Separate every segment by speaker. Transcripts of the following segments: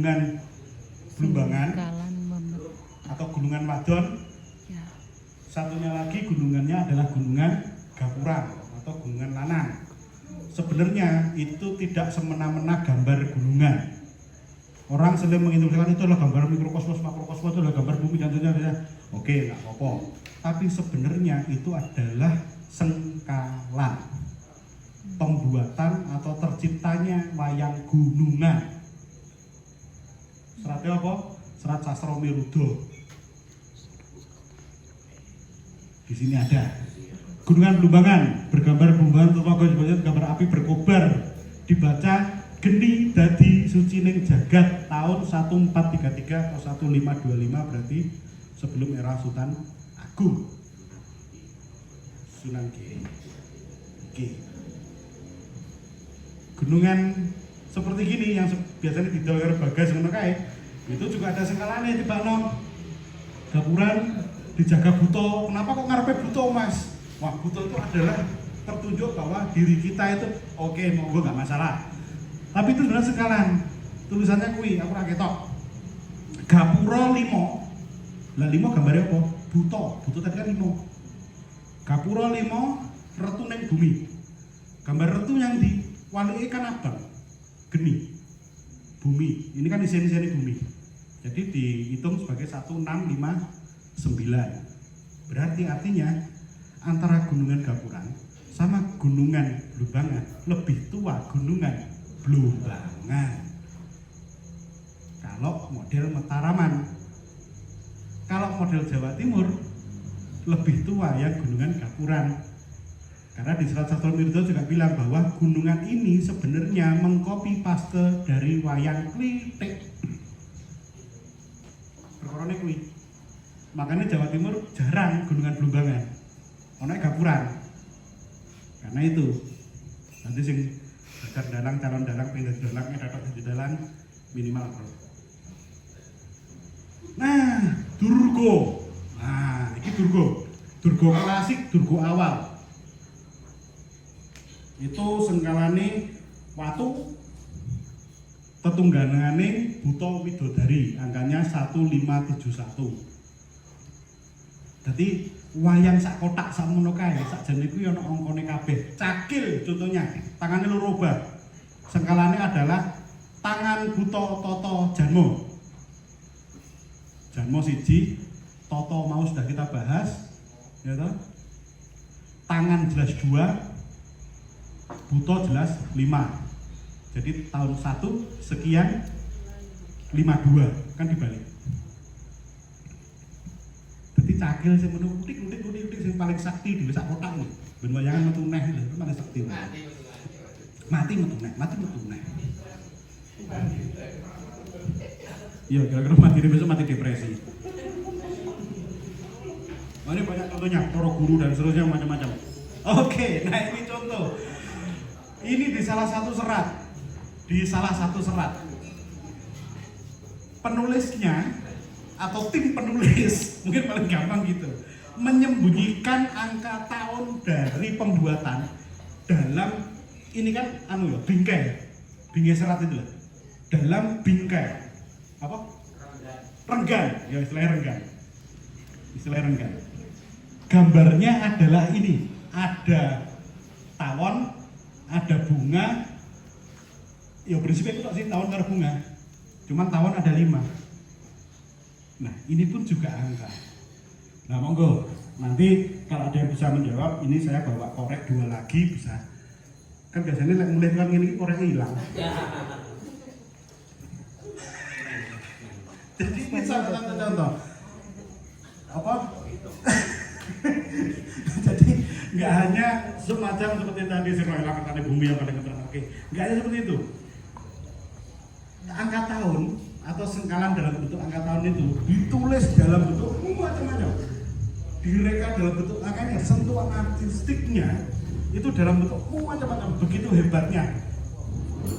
Speaker 1: gunungan Blumbangan atau gunungan Wadon. Satunya lagi gunungannya adalah gunungan Gapurang atau gunungan Lanang. Sebenarnya itu tidak semena-mena gambar gunungan. Orang sering menginterpretasikan itu adalah gambar mikrokosmos, makrokosmos, itu adalah gambar bumi dan sebagainya. Oke, nggak apa-apa. Tapi sebenarnya itu adalah sengkalan pembuatan atau terciptanya wayang gunungan. Seratnya apa? Serat Sastra Miruda. Di sini ada Gunungan Blumbangan, bergambar Blumbangan Tumaga gambar api berkobar, dibaca geni dadi sucining jagat tahun 1433 atau 1525, berarti sebelum era Sultan Agung Sunan Giri. Oke. Gunungan seperti gini yang biasanya di daerah Bagas itu juga ada sengkalannya di Bakno. Gapuran dijaga buto. Kenapa kok ngarepe buto, Mas? Wah, buto itu adalah pertunjuk bahwa diri kita itu oke, monggo nggak masalah. Tapi itu sebenarnya sengkalan. Tulisannya kui, aku ora ketok. Gapura 5. Lah 5 gambarnya apa? Buto. Buto tadi kan 5. Gapura 5 retu ning bumi. Gambar retu yang di walike kan abang. Geni. Bumi. Ini kan isi-isi bumi. Jadi dihitung sebagai 1659. Berarti artinya antara gunungan Gapurang sama gunungan Blumbangan lebih tua gunungan Blumbangan. Kalau model Mataraman, kalau model Jawa Timur lebih tua ya gunungan Gapurang. Karena di Serat Sastra Miruda juga bilang bahwa gunungan ini sebenarnya mengcopy paste dari wayang klitik. Perkorone kuwi. Makanya Jawa Timur jarang gunungan Blumbangan. Ono Gapurang. Karena itu nanti sing dasar dalang, calon dalang, pindah dalang, dapat jadi dalang minimal bro. Nah, Durgo. Nah, ini Durgo. Durgo klasik, Durgo awal. Itu sengkalane watu, tetungganane Buto Widodari, angkanya 1571. Jadi wayang sak kotak sak mono kae, sak jane kuwi ana angkane kabeh. Cakil contohnya, tangane loro obah. Sengkalane adalah tangan Buto Toto Janmo. Janmo siji, Toto mau sudah kita bahas, ya toh. Tangan jelas 2, Buto jelas 5. Jadi tahun 1 sekian 52 kan dibalik. Jadi cakil sing menu utik sing paling sakti di sak kotak lho. Ben wayangan metu neh lho, itu paling sakti. Mati metu neh. Iya, kira-kira mati besok mati depresi. Ini banyak contohnya, para guru dan seterusnya macam-macam. Oke, nah ini contoh. Ini di salah satu serat. Penulisnya atau tim penulis mungkin paling gampang gitu, menyembunyikan angka tahun dari pembuatan dalam ini kan bingkai serat itu loh. Dalam bingkai apa? Renggan, ya istilahnya renggan. Gambarnya adalah ini, ada tawon, ada bunga, ya prinsipnya itu sih tawon karo bunga, cuman tawon ada 5. Nah ini pun juga angka. Nah monggo, nanti kalau ada yang bisa menjawab, ini saya bawa korek 2 lagi bisa. Kan biasanya mulai kan ini koreknya hilang. Jadi ini salah satu contoh. Apa? Jadi nggak hanya semacam seperti tadi seruang tadi bumi yang paling kebetulan. Oke, nggak hanya seperti itu. Angka tahun atau sengkalan dalam bentuk angka tahun itu ditulis dalam bentuk macam-macam. Direka dalam bentuk angkanya, sentuhan artistiknya itu dalam bentuk macam-macam. Begitu hebatnya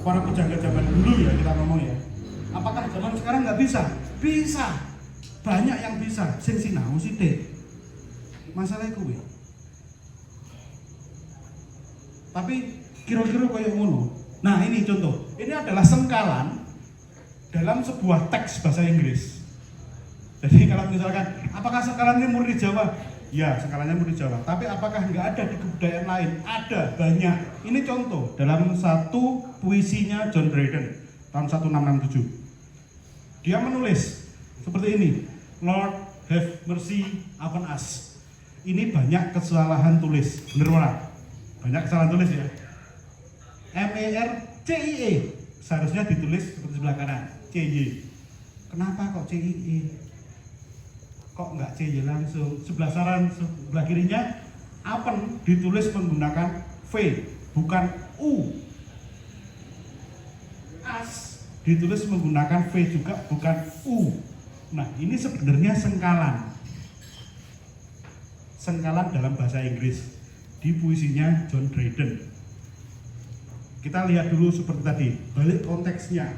Speaker 1: para penjaga zaman dulu ya kita ngomong ya. Apakah zaman sekarang nggak bisa? Bisa. Banyak yang bisa. Sing sinau sithik. Masalahnya kuwi. Tapi kira-kira kayak ngono. Nah ini contoh. Ini adalah sengkalan dalam sebuah teks bahasa Inggris. Jadi kalau misalkan, apakah sekarang ini murni Jawa? Ya, sekarangnya murni Jawa. Tapi apakah nggak ada di kebudayaan lain? Ada, banyak. Ini contoh dalam satu puisinya John Dryden tahun 1667. Dia menulis seperti ini, Lord have mercy upon us. Ini banyak kesalahan tulis, bener ora? Banyak kesalahan tulis ya. MERCIE seharusnya ditulis seperti sebelah kanan, CY. Kenapa kok CIE? Kok nggak CY langsung? Sebelah saran, sebelah kirinya apen ditulis menggunakan V, bukan U. As ditulis menggunakan V juga, bukan U. Nah, ini sebenarnya sengkalan. Sengkalan dalam bahasa Inggris di puisinya John Dryden. Kita lihat dulu seperti tadi, balik konteksnya.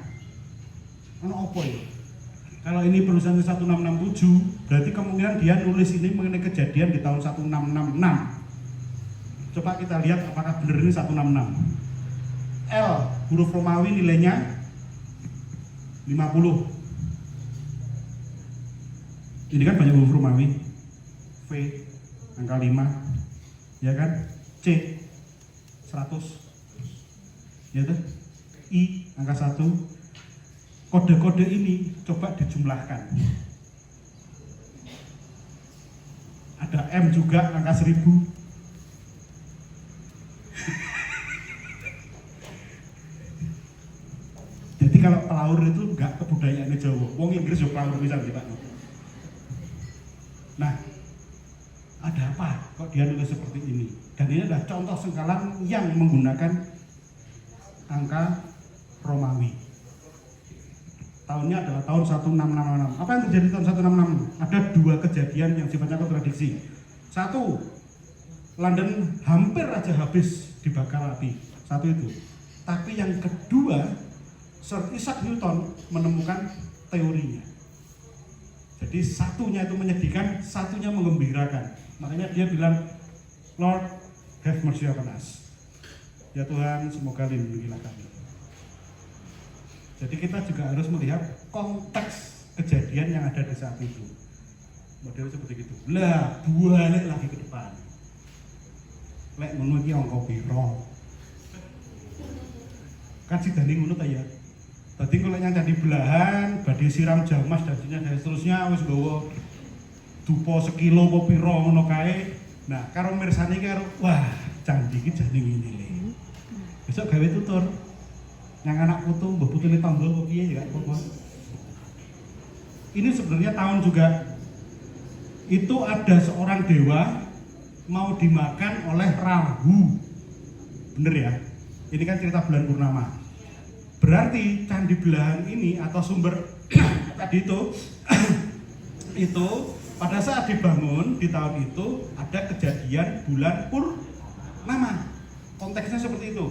Speaker 1: Ono apa ya? Kalau ini penulisan 1667, berarti kemungkinan dia nulis ini mengenai kejadian di tahun 1666. Coba kita lihat apakah benar ini 166. L huruf Romawi nilainya 50. Ini kan banyak huruf Romawi. V angka 5, ya kan? C 100. Ya tuh, I angka 1. Kode-kode ini coba dijumlahkan. Ada M juga angka 1000. Jadi kalau pelaur itu enggak kebudayaannya Jawa. Wong Inggris yo pelaur bisa Pak. Nah, ada apa kok dia nulis seperti ini? Dan ini adalah contoh sengkalan yang menggunakan angka Romawi. Tahunnya adalah tahun 1666. Apa yang terjadi tahun 1666? Ada dua kejadian yang sifatnya kontradiksi. Satu, London hampir aja habis dibakar api. Satu itu. Tapi yang kedua, Sir Isaac Newton menemukan teorinya. Jadi satunya itu menyedihkan, satunya menggembirakan. Makanya dia bilang, Lord have mercy upon us. Ya Tuhan, semoga lindungilah kami. Jadi kita juga harus melihat konteks kejadian yang ada di saat itu. Model seperti itu. Lah, balik lagi ke depan. Lek ngono iki angka piro? Kan sidane ngono ta ya. Dadi kalau yang jadi belahan, badhe siram jamas dan seterusnya wis nggawa dupa sekilo apa piro ngono kae. Nah, karo mirsani karo wah, candi iki jane ngene lho. Besok gawe tutur. Yang anak putu, mbah putune tangga kok piye ya apa. Ini sebenarnya tahun juga itu ada seorang dewa mau dimakan oleh Rahu. Bener ya? Ini kan cerita bulan purnama. Berarti candi belahan ini atau sumber tadi itu itu pada saat dibangun di tahun itu ada kejadian bulan purnama. Konteksnya seperti itu.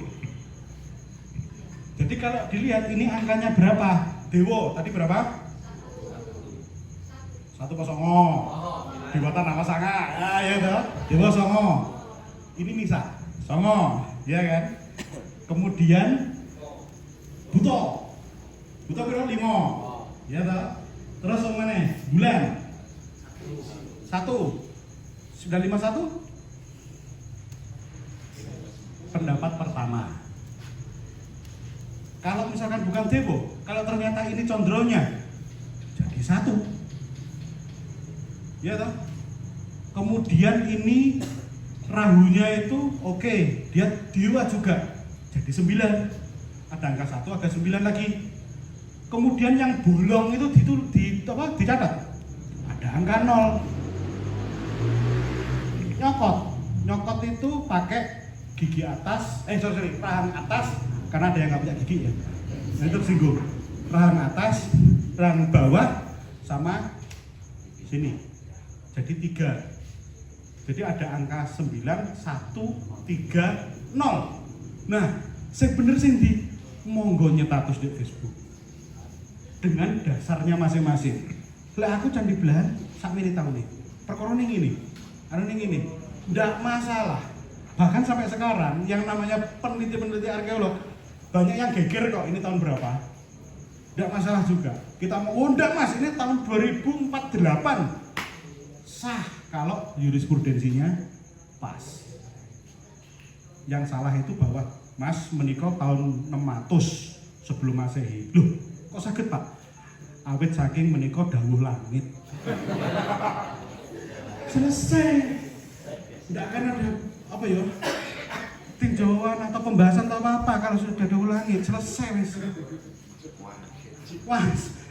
Speaker 1: Jadi kalau dilihat ini angkanya berapa? Dewa tadi berapa? 100. Dewata nama sanga. Ah ya toh. Dewa songo. Ini misa. Songo, ya kan? Kemudian buto. Buto berapa? 5. Ya toh. Terus yang mana? Bulan. 1. Sudah 51? Pendapat pertama. Kalau misalkan bukan dewa, kalau ternyata ini condronya, jadi 1. Ya toh? Kemudian ini rahunya itu oke, dia dewa juga, jadi 9. Ada angka 1, ada 9 lagi. Kemudian yang bolong itu dicatat, ada angka 0. Nyokot itu pakai gigi atas, rahang atas. Karena ada yang nggak punya gigi ya, nah, itu tersinggung. Rahang atas, rahang bawah, sama sini. Jadi 3. Jadi ada angka 9, 1, 3, 0. Nah, saya bener sih di monggo nyetatus di Facebook dengan dasarnya masing-masing. Lah aku candi belahan sak mini tahun nih. Perkara ini, anu ini, ndak masalah. Bahkan sampai sekarang yang namanya peneliti-peneliti arkeolog banyak yang geger kok ini tahun berapa. Tidak masalah juga. Kita mau undang mas, ini tahun 2048 sah kalau jurisprudensinya pas. Yang salah itu bahwa mas menikah tahun 600 sebelum masehi. Loh, kok sakit pak? Awet saking menikah dawuh langit. Selesai. Tidak akan ada apa ya, tinjauan atau pembahasan atau apa kalau sudah dawuh langit. Selesai wis. Wah,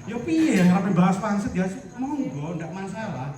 Speaker 1: ya piye ya, sampai bahas pangsit ya monggo, tidak masalah.